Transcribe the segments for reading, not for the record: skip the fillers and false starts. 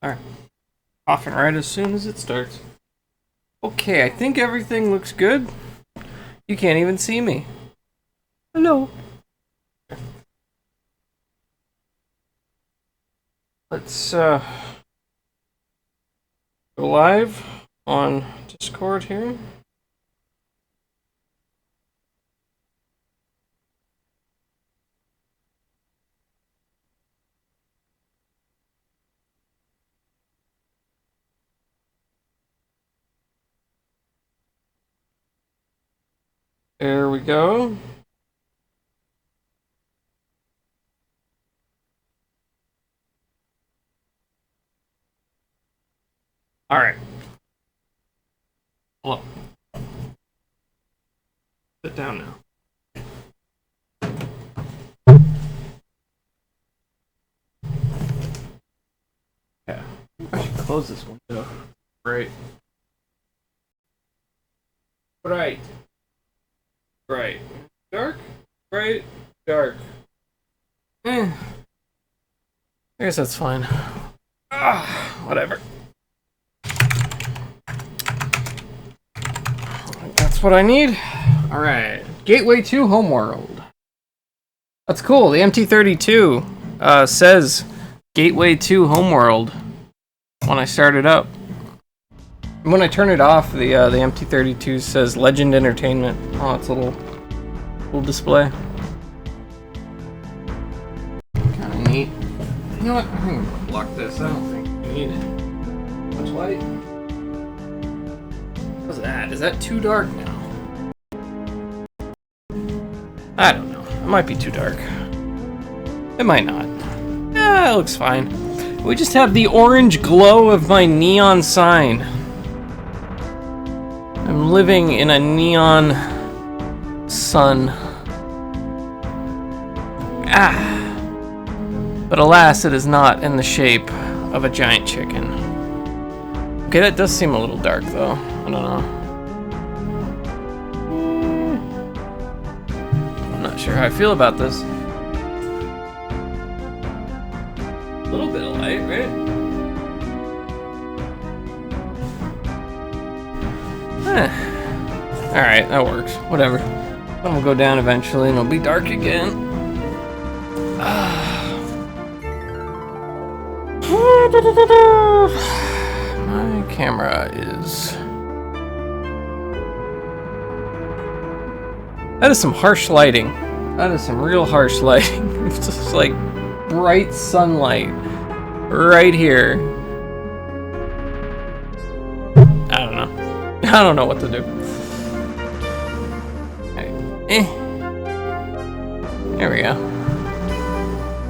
Alright. Coughing right as soon as it starts. Okay, I think everything looks good. You can't even see me. Hello. Let's go live on Discord here. There we go. All right. Hello. Sit down now. Yeah. I should close this window. Right. Right. Right. Dark? Bright? Dark. I guess that's fine. Whatever. That's what I need. Alright. GatewayII Homeworld. That's cool. The MT32 says GatewayII Homeworld when I start it up. And when I turn it off, the MT32 says Legend Entertainment. Oh, it's a little display. Kind of neat. You know what? I'm gonna block this. I don't think we need much light. What's that? Is that too dark now? I don't know. It might be too dark. It might not. Yeah, it looks fine. We just have the orange glow of my neon sign. I'm living in a neon sun. But alas, it is not in the shape of a giant chicken. Okay, that does seem a little dark though. I don't know. I'm not sure how I feel about this. A little bit of light, right? Alright, that works. Whatever. Then we'll go down eventually and it'll be dark again. My camera is... That is some harsh lighting. That is some real harsh lighting. It's just like bright sunlight right here. I don't know. I don't know what to do. Right. There we go.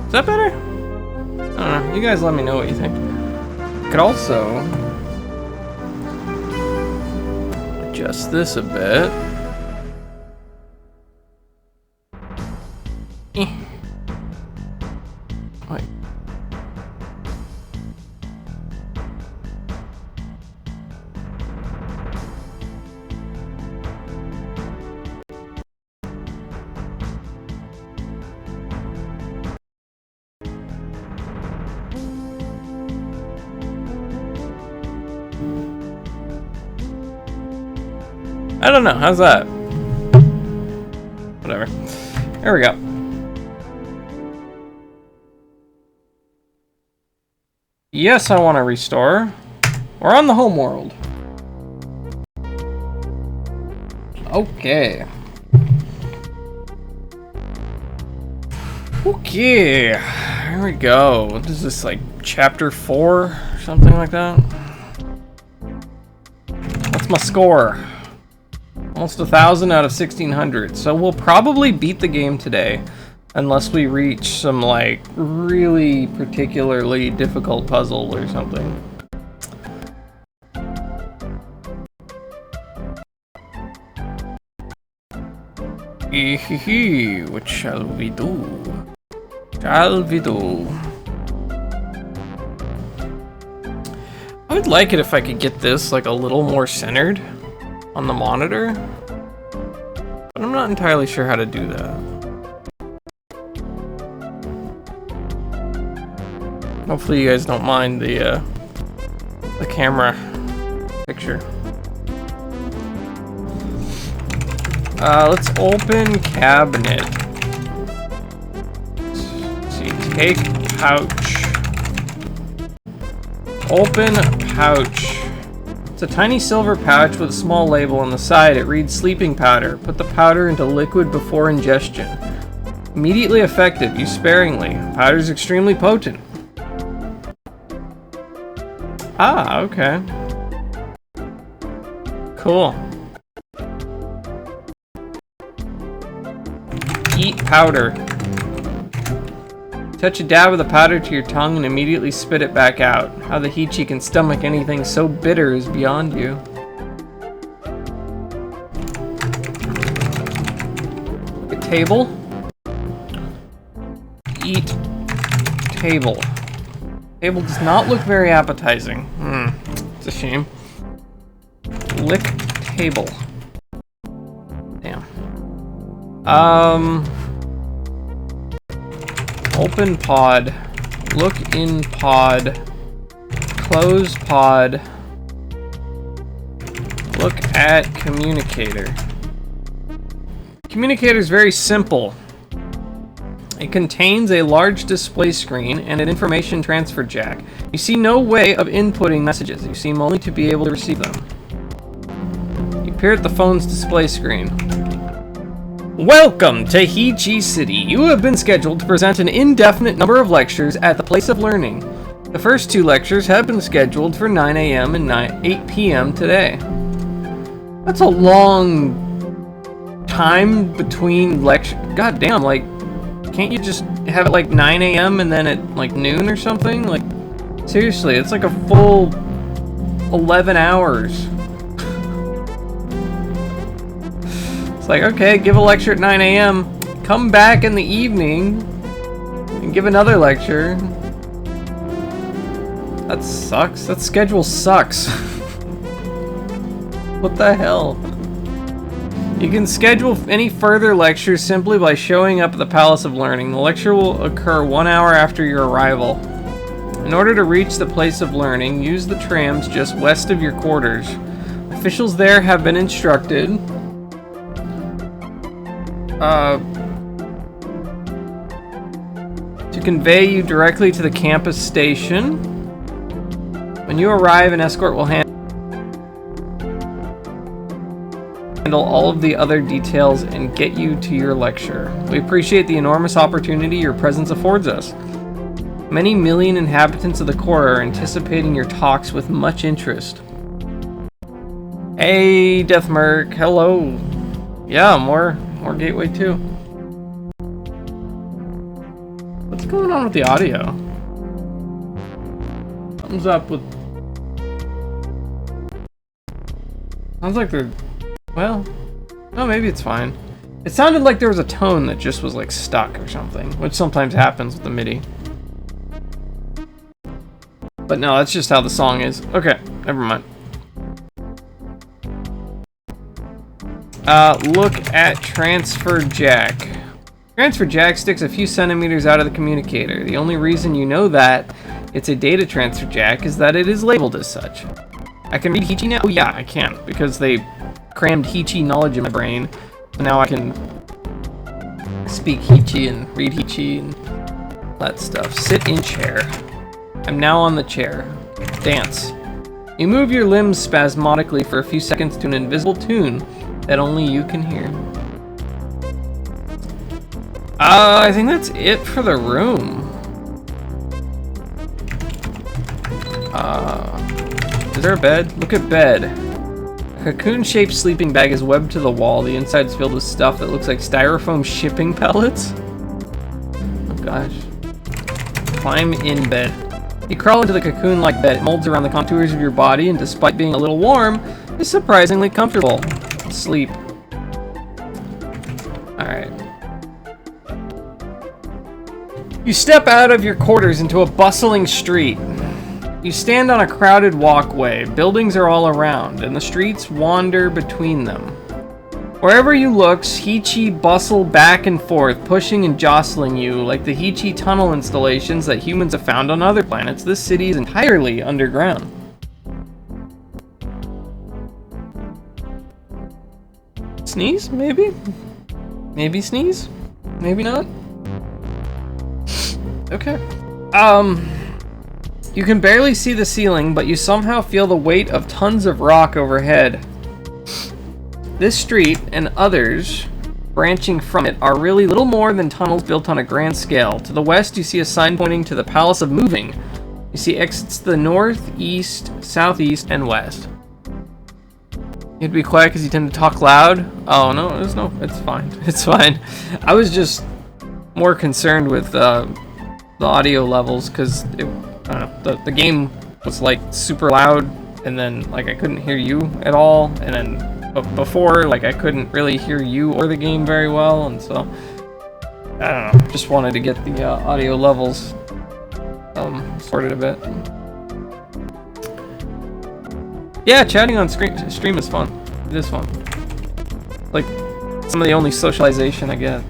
Is that better? I don't know. You guys let me know what you think. Could also adjust this a bit. Wait. I don't know. How's that? Whatever. There we go. Yes, I want to restore. We're on the home world. Okay. Okay. Here we go. What is this, like chapter 4 or something like that? What's my score? Almost 1,000 out of 1,600. So we'll probably beat the game today. Unless we reach some, like, really particularly difficult puzzle or something. What shall we do? Shall we do? I would like it if I could get this, like, a little more centered on the monitor. But I'm not entirely sure how to do that. Hopefully you guys don't mind the the camera picture. Let's open cabinet. Let's see, take pouch. Open pouch. It's a tiny silver pouch with a small label on the side. It reads sleeping powder. Put the powder into liquid before ingestion. Immediately effective. Use sparingly. Powder is extremely potent. Ah, okay. Cool. Eat powder. Touch a dab of the powder to your tongue and immediately spit it back out. How the Hichi can stomach anything so bitter is beyond you. Look at table. Eat table. Table does not look very appetizing. It's a shame. Lick table. Damn. Open pod. Look in pod. Close pod. Look at communicator. Communicator is very simple. It contains a large display screen and an information transfer jack. You see no way of inputting messages. You seem only to be able to receive them. You peer at the phone's display screen. Welcome to Hichi City. You have been scheduled to present an indefinite number of lectures at the Place of Learning. The first 2 lectures have been scheduled for 9 a.m. and 8 p.m. today. That's a long time between lectures. God damn, like, can't you just have it like 9 a.m. and then at like noon or something? Like, seriously, it's like a full 11 hours. It's like, okay, give a lecture at 9 a.m., come back in the evening, and give another lecture. That sucks. That schedule sucks. What the hell? You can schedule any further lectures simply by showing up at the Palace of Learning. The lecture will occur 1 hour after your arrival. In order to reach the Place of Learning, use the trams just west of your quarters. Officials there have been instructed to convey you directly to the campus station. When you arrive, an escort will handle all of the other details and get you to your lecture. We appreciate the enormous opportunity your presence affords us. Many million inhabitants of the core are anticipating your talks with much interest. Hey, Deathmerc, hello. Yeah, more Gateway 2. What's going on with the audio? Something's up with... Sounds like they're... Well, no, maybe it's fine. It sounded like there was a tone that just was like stuck or something, which sometimes happens with the MIDI. But no, that's just how the song is. Okay, never mind. Look at transfer jack. Transfer jack sticks a few centimeters out of the communicator. The only reason you know that it's a data transfer jack is that it is labeled as such. I can read Hichi now? Oh yeah, I can, because they crammed Hichi knowledge in my brain. So now I can speak Hichi and read Hichi and that stuff. Sit in chair. I'm now on the chair. Dance. You move your limbs spasmodically for a few seconds to an invisible tune that only you can hear. I think that's it for the room. Is there a bed? Look at bed. A cocoon-shaped sleeping bag is webbed to the wall. The inside is filled with stuff that looks like styrofoam shipping pellets. Oh gosh. Climb in bed. You crawl into the cocoon-like bed. It molds around the contours of your body, and despite being a little warm, is surprisingly comfortable. Sleep. Alright. You step out of your quarters into a bustling street. You stand on a crowded walkway. Buildings are all around, and the streets wander between them. Wherever you look, Hichi bustle back and forth, pushing and jostling you. Like the Hichi tunnel installations that humans have found on other planets, this city is entirely underground. Sneeze? Maybe? Maybe sneeze? Maybe not? Okay. You can barely see the ceiling, but you somehow feel the weight of tons of rock overhead. This street, and others branching from it, are really little more than tunnels built on a grand scale. To the west, you see a sign pointing to the Palace of Moving. You see exits to the north, east, southeast, and west. You have to be quiet because you tend to talk loud. Oh, no, it's fine. It's fine. I was just more concerned with the audio levels because I don't know, the game was like super loud, and then like I couldn't hear you at all, and then before like I couldn't really hear you or the game very well, and so I don't know, just wanted to get the audio levels sorted a bit. Yeah, chatting on stream is fun. It is fun. Like some of the only socialization I get.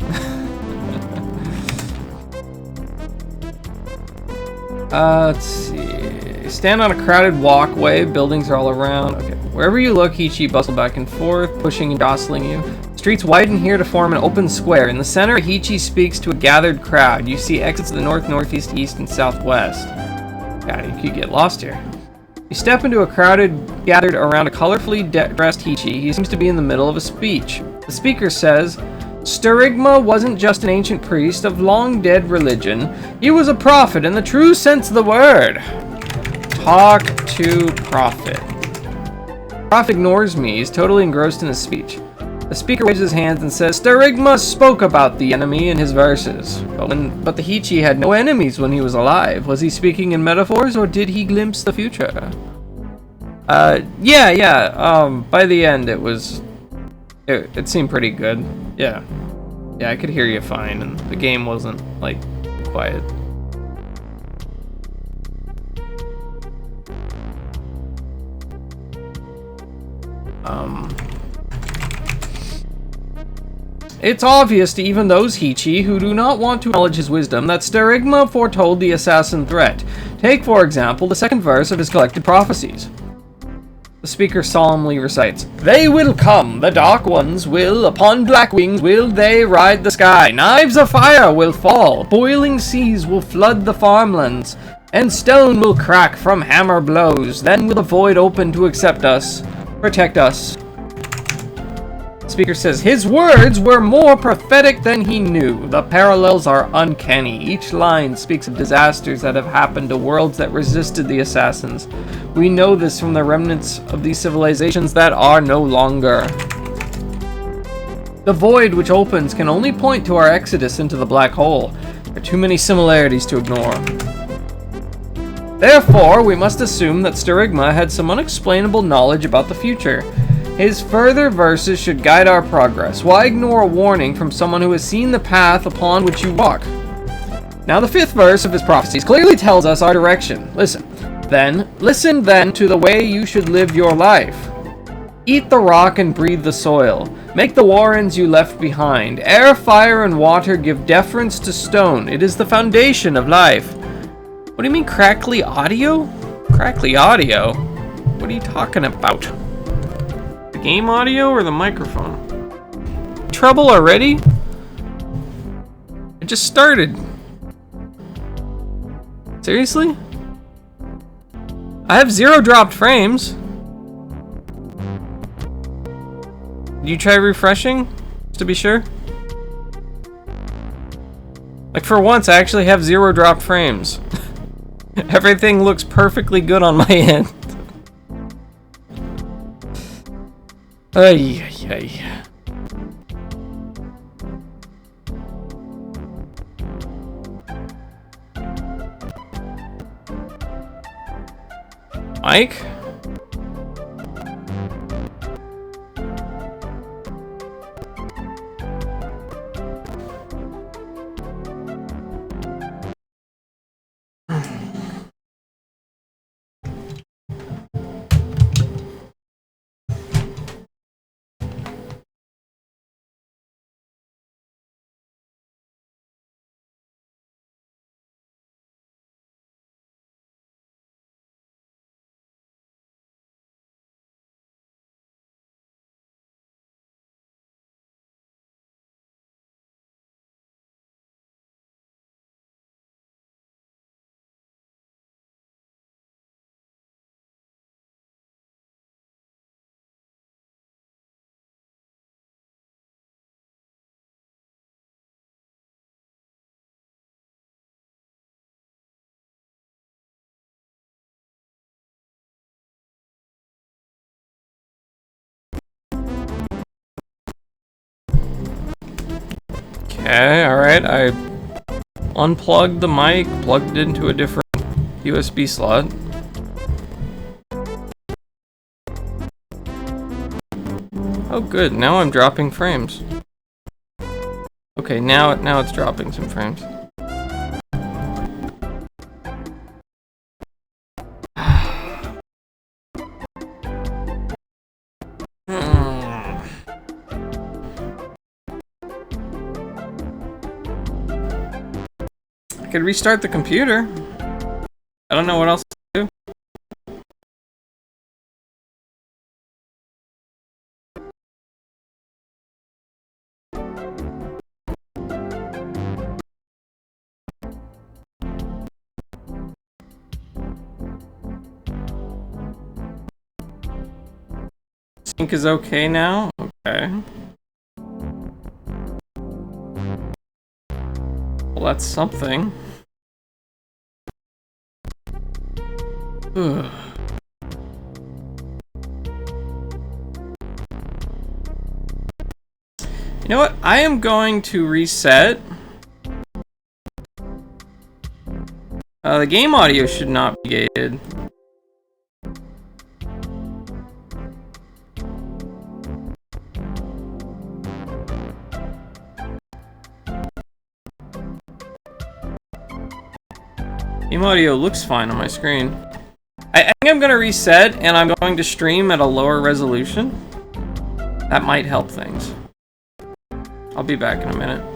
Let's see. Stand on a crowded walkway. Buildings are all around. Okay. Wherever you look, Hichi bustle back and forth, pushing and jostling you. Streets widen here to form an open square. In the center, Hichi speaks to a gathered crowd. You see exits to the north, northeast, east, and southwest. God, you could get lost here. You step into a crowd gathered around a colorfully dressed Hichi. He seems to be in the middle of a speech. The speaker says, Sterigma wasn't just an ancient priest of long-dead religion. He was a prophet in the true sense of the word. Talk to prophet. Prophet ignores me. He's totally engrossed in his speech. The speaker waves his hands and says, Sterigma spoke about the enemy in his verses. But the Hichi had no enemies when he was alive. Was he speaking in metaphors, or did he glimpse the future? Yeah. By the end, it seemed pretty good. Yeah, I could hear you fine, and the game wasn't, like, quiet. It's obvious to even those Hichi who do not want to acknowledge his wisdom that Sterigma foretold the assassin threat. Take, for example, the second verse of his collected prophecies. The speaker solemnly recites, They will come, the dark ones will, upon black wings will they ride the sky. Knives of fire will fall, boiling seas will flood the farmlands, and stone will crack from hammer blows. Then will the void open to accept us, protect us. The speaker says, His words were more prophetic than he knew. The parallels are uncanny. Each line speaks of disasters that have happened to worlds that resisted the assassins. We know this from the remnants of these civilizations that are no longer. The void which opens can only point to our exodus into the black hole. There are too many similarities to ignore. Therefore, we must assume that Sterigma had some unexplainable knowledge about the future. His further verses should guide our progress. Why ignore a warning from someone who has seen the path upon which you walk? Now the fifth verse of his prophecies clearly tells us our direction. Listen then to the way you should live your life. Eat the rock and breathe the soil. Make the warrens you left behind. Air, fire, and water give deference to stone. It is the foundation of life. What do you mean crackly audio? Crackly audio? What are you talking about? The game audio or the microphone? Trouble already? It just started. Seriously? I have 0 dropped frames. Did you try refreshing? Just to be sure? Like for once, I actually have 0 dropped frames. Everything looks perfectly good on my end. Ay, ay, ay. Mike? Okay, alright, I unplugged the mic, plugged it into a different USB slot. Oh good, now I'm dropping frames. Okay, now it's dropping some frames. I could restart the computer. I don't know what else to do. Sync is okay now? Okay. Well, that's something. Ugh. You know what? I am going to reset. The game audio should not be gated. Game audio looks fine on my screen. I think I'm gonna reset and I'm going to stream at a lower resolution. That might help things. I'll be back in a minute.